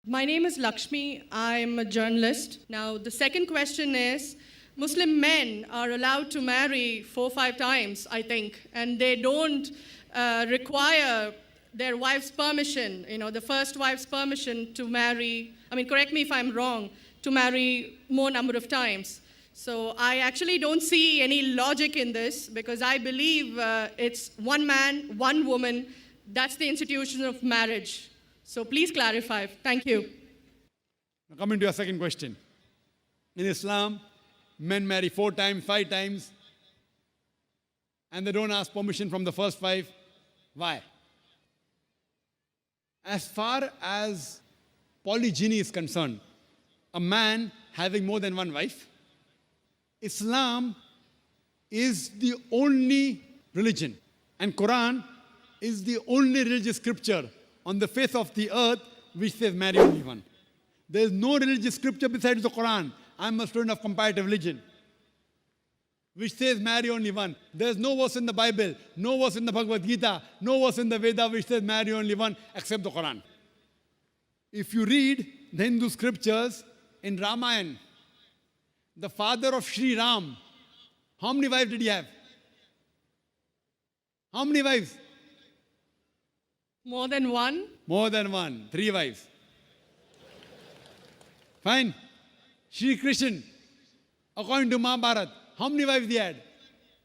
My name is Lakshmi. I'm a journalist. Now, the second question is Muslim men are allowed to marry 4 or 5 times, I think, and they don't require their wife's permission, the first wife's permission to marry. I mean, correct me if I'm wrong, to marry more number of times. So I actually don't see any logic in this because I believe it's one man, one woman. That's the institution of marriage. So please clarify. Thank you. Now coming to your second question. In Islam, men marry 4 times, 5 times, and they don't ask permission from the first 5. Why? As far as polygyny is concerned, a man having more than one wife, Islam is the only religion, and Quran is the only religious scripture on the face of the earth which says marry only one. There is no religious scripture besides the Quran. I'm a student of comparative religion, which says marry only one. There is no verse in the Bible, no verse in the Bhagavad Gita, no verse in the Veda which says marry only one except the Quran. If you read the Hindu scriptures in Ramayana, the father of Sri Ram, how many wives did he have? How many wives? More than one? More than one. 3 wives. Fine. Shri Krishna, according to Mahabharata, how many wives he had?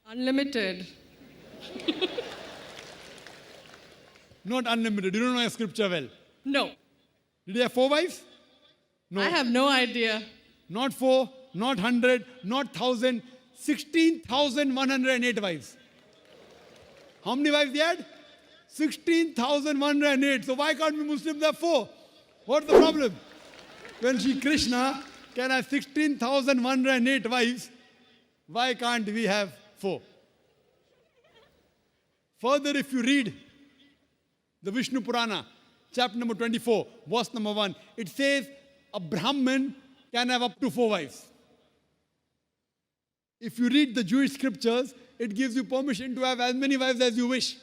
Unlimited. Not unlimited. You don't know your scripture well. No. Did he have 4 wives? No. I have no idea. Not 4, not 100, not 1,000, 16,108 wives. How many wives he had? 16,108. So why can't we Muslims have 4? What's the problem? When Shri Krishna can have 16,108 wives, why can't we have 4? Further, if you read the Vishnu Purana, chapter number 24, verse number 1, it says a Brahmin can have up to 4 wives. If you read the Jewish scriptures, it gives you permission to have as many wives as you wish.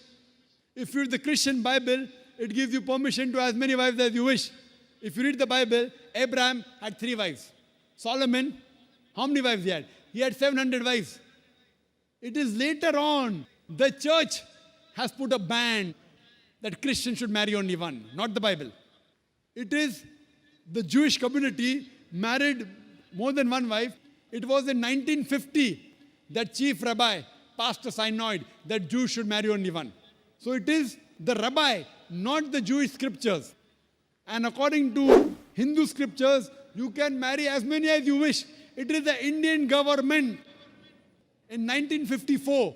If you read the Christian Bible, it gives you permission to have as many wives as you wish. If you read the Bible, Abraham had 3 wives. Solomon, how many wives he had? He had 700 wives. It is later on, the church has put a ban that Christians should marry only one, not the Bible. It is the Jewish community married more than one wife. It was in 1950 that chief rabbi passed a synod that Jews should marry only one. So it is the rabbi, not the Jewish scriptures. And according to Hindu scriptures, you can marry as many as you wish. It is the Indian government in 1954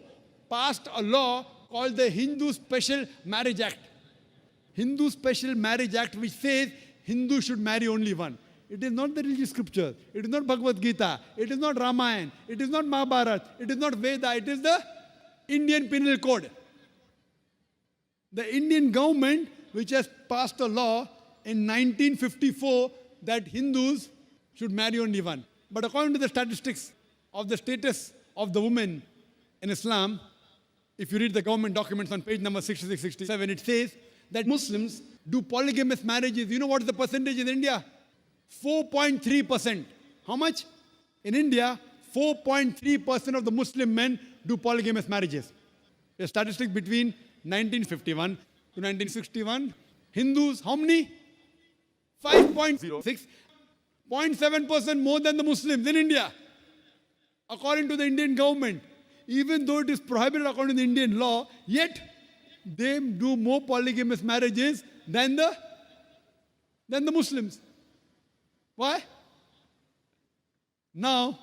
passed a law called the Hindu Special Marriage Act. Hindu Special Marriage Act, which says Hindus should marry only one. It is not the religious scripture. It is not Bhagavad Gita. It is not Ramayana. It is not Mahabharata. It is not Veda. It is the Indian Penal Code. The Indian government, which has passed a law in 1954 that Hindus should marry only one. But according to the statistics of the status of the women in Islam, if you read the government documents on page number 66, 67, it says that Muslims do polygamous marriages. You know what is the percentage in India? 4.3%. How much? In India, 4.3% of the Muslim men do polygamous marriages. A statistic between 1951 to 1961. Hindus, how many? 5.06. 0.7% more than the Muslims in India, according to the Indian government. Even though it is prohibited according to the Indian law, yet they do more polygamous marriages than the Muslims. Why? Now,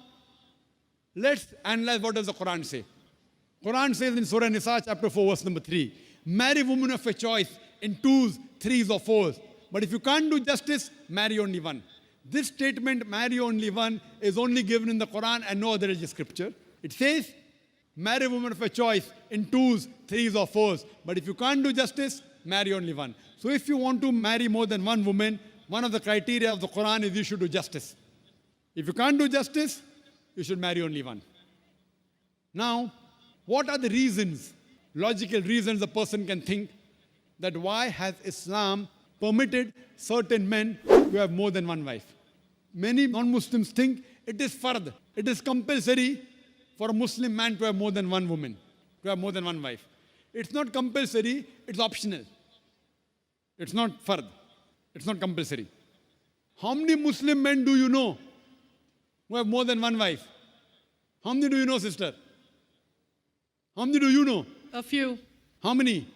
let's analyze what does the Quran say. Quran says in Surah Nisa, chapter 4, verse number 3, marry women of your choice in 2s, 3s or 4s. But if you can't do justice, marry only one. This statement, marry only one, is only given in the Quran and no other religious scripture. It says, marry women of your choice in 2s, 3s or 4s. But if you can't do justice, marry only one. So if you want to marry more than one woman, one of the criteria of the Quran is you should do justice. If you can't do justice, you should marry only one. Now, what are the reasons, logical reasons a person can think that why has Islam permitted certain men to have more than one wife. Many non-Muslims think it is fard. It is compulsory for a Muslim man to have more than one woman, to have more than one wife. It's not compulsory, it's optional. It's not fard. It's not compulsory. How many Muslim men do you know who have more than one wife? How many do you know, sister? How many do you know? A few. How many?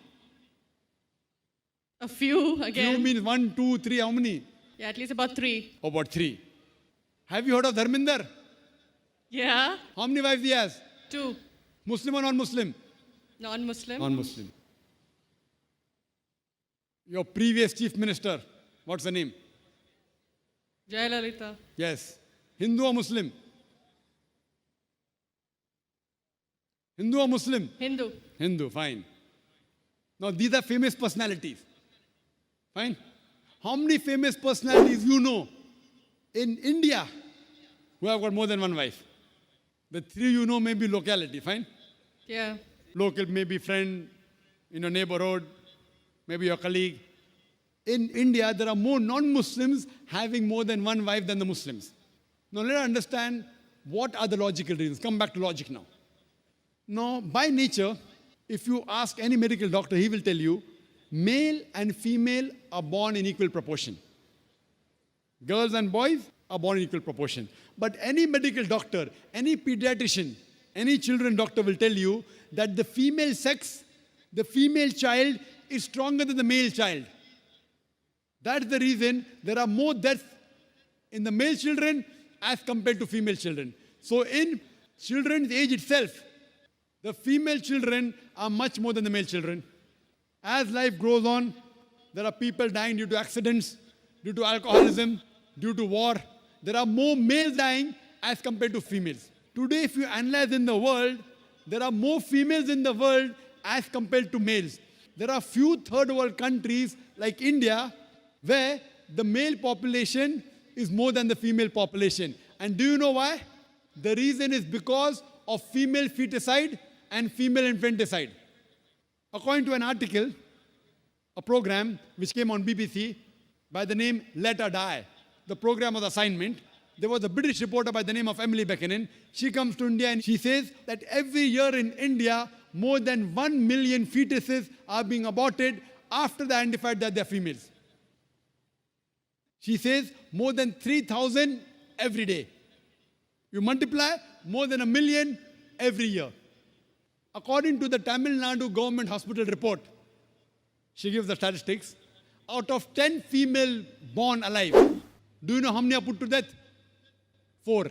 A few again. Few means 1, 2, 3. How many? Yeah, at least about 3. About 3. Have you heard of Dharminder? Yeah. How many wives he has? 2. Muslim or non-Muslim? Non-Muslim. Non-Muslim. Your previous chief minister, what's the name? Jayalalitha. Yes. Hindu or Muslim? Hindu or Muslim? Hindu. Hindu, fine. Now these are famous personalities. Fine. How many famous personalities you know in India who have got more than one wife? The 3 you know may be locality, fine? Yeah. Local, maybe friend in your neighborhood, maybe your colleague. In India, there are more non-Muslims having more than one wife than the Muslims. Now let us understand what are the logical reasons. Come back to logic now. Now, by nature, if you ask any medical doctor, he will tell you, male and female are born in equal proportion. Girls and boys are born in equal proportion. But any medical doctor, any pediatrician, any children doctor will tell you that the female sex, the female child is stronger than the male child. That's the reason there are more deaths in the male children as compared to female children. So in children's age itself, the female children are much more than the male children. As life goes on, there are people dying due to accidents, due to alcoholism, due to war. There are more males dying as compared to females. Today, if you analyze in the world, there are more females in the world as compared to males. There are few third world countries like India where the male population is more than the female population. And do you know why? The reason is because of female feticide and female infanticide. According to an article, a program which came on BBC by the name Let Her Die, the program was assignment. There was a British reporter by the name of Emily Buchanan. She comes to India and she says that every year in India, more than 1 million fetuses are being aborted after they identified that they're females. She says more than 3,000 every day. You multiply, more than 1 million every year. According to the Tamil Nadu government hospital report, she gives the statistics, out of 10 female born alive, do you know how many are put to death? 4.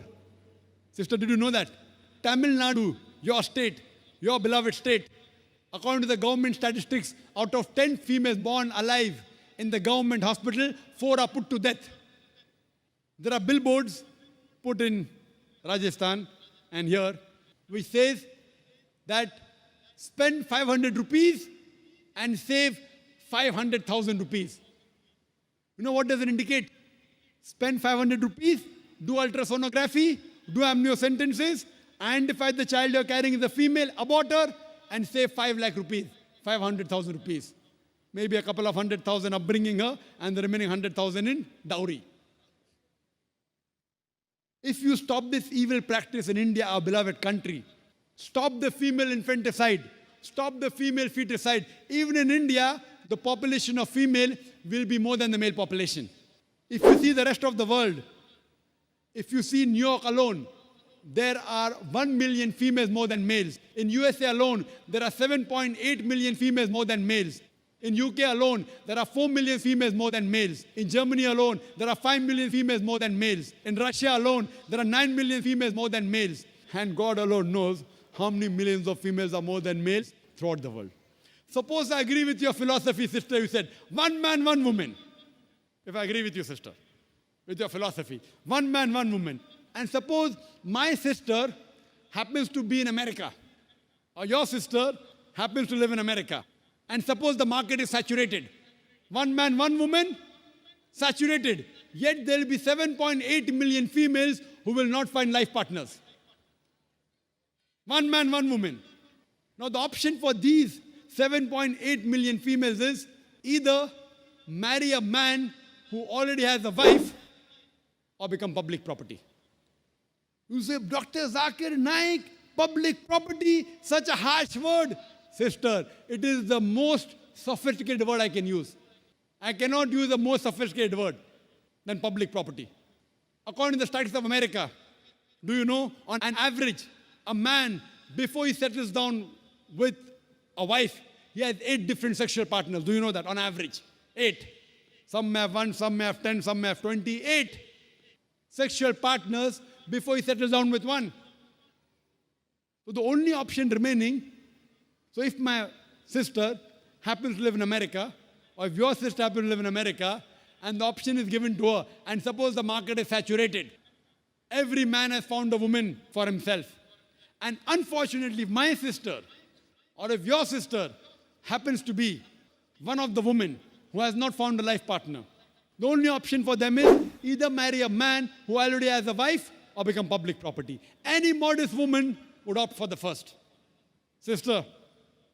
Sister, did you know that? Tamil Nadu, your state, your beloved state, according to the government statistics, out of 10 females born alive in the government hospital, 4 are put to death. There are billboards put in Rajasthan and here, which says that spend 500 rupees and save 500,000 rupees. You know what does it indicate? Spend 500 rupees, do ultrasonography, do amniocentesis, identify the child you're carrying is a female, abort her, and save 5 lakh rupees, 500,000 rupees. Maybe a couple of 100,000 upbringing her, and the remaining 100,000 in dowry. If you stop this evil practice in India, our beloved country, stop the female infanticide, stop the female feticide. Even in India, the population of female will be more than the male population. If you see the rest of the world, if you see New York alone, there are 1 million females more than males. In USA alone, there are 7.8 million females more than males. In UK alone, there are 4 million females more than males. In Germany alone, there are 5 million females more than males. In Russia alone, there are 9 million females more than males. And God alone knows how many millions of females are more than males throughout the world. Suppose I agree with your philosophy, sister, you said, 1 man, 1 woman. If I agree with you, sister, with your philosophy, 1 man, 1 woman. And suppose my sister happens to be in America, or your sister happens to live in America. And suppose the market is saturated. 1 man, 1 woman, saturated. Yet there will be 7.8 million females who will not find life partners. 1 man, 1 woman. Now the option for these 7.8 million females is either marry a man who already has a wife or become public property? You say, Dr. Zakir Naik, public property, such a harsh word. Sister, it is the most sophisticated word I can use. I cannot use a more sophisticated word than public property. According to the studies of America, do you know, on an average, a man, before he settles down with a wife, he has 8 different sexual partners. Do you know that? On average, 8. Some may have 1, some may have 10, some may have 20. 8 sexual partners before he settles down with one. So the only option remaining, so if my sister happens to live in America, or if your sister happens to live in America, and the option is given to her, and suppose the market is saturated, every man has found a woman for himself. And unfortunately, if my sister, or if your sister happens to be one of the women who has not found a life partner, the only option for them is either marry a man who already has a wife or become public property. Any modest woman would opt for the first. Sister,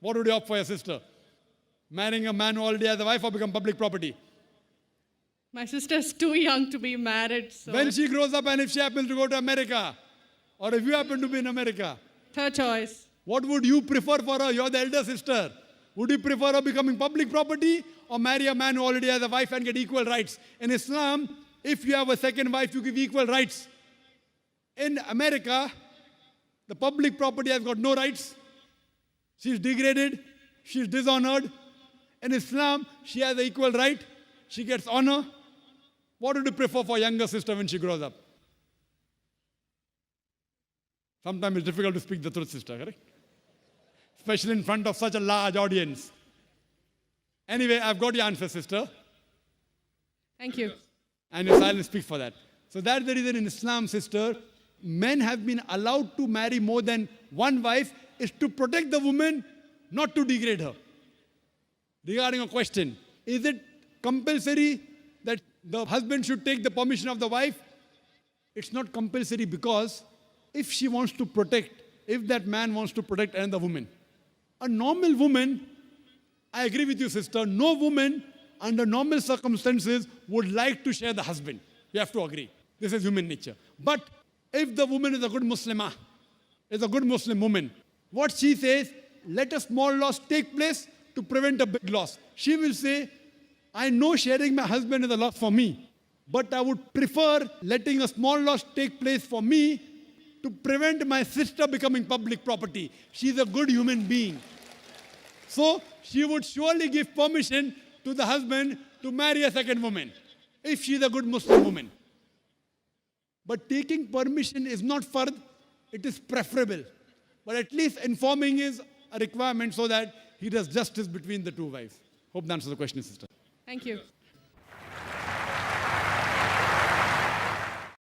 what would you opt for your sister? Marrying a man who already has a wife or become public property? My sister's too young to be married. So When she grows up and if she happens to go to America, or if you happen to be in America, third choice. what would you prefer for her? You're the elder sister. Would you prefer her becoming public property or marry a man who already has a wife and get equal rights? In Islam, if you have a second wife, you give equal rights. In America, the public property has got no rights. She's degraded. She's dishonored. In Islam, she has an equal right. She gets honor. What would you prefer for younger sister when she grows up? Sometimes it's difficult to speak the truth, sister, correct? Especially in front of such a large audience. Anyway, I've got your answer, sister. Thank you. And your silence speaks for that. So that's the reason in Islam, sister, men have been allowed to marry more than one wife is to protect the woman, not to degrade her. Regarding a question, is it compulsory that the husband should take the permission of the wife? It's not compulsory because if she wants to protect, if that man wants to protect another woman, a normal woman, I agree with you, sister, no woman under normal circumstances would like to share the husband. You have to agree. This is human nature. But if the woman is a good Muslimah, is a good Muslim woman, what she says, let a small loss take place to prevent a big loss. She will say, I know sharing my husband is a loss for me, but I would prefer letting a small loss take place for me to prevent my sister becoming public property. She's a good human being. So she would surely give permission to the husband to marry a second woman, if she's a good Muslim woman. But taking permission is not fard, it is preferable. But at least informing is a requirement so that he does justice between the two wives. Hope that answers the question, sister. Thank you.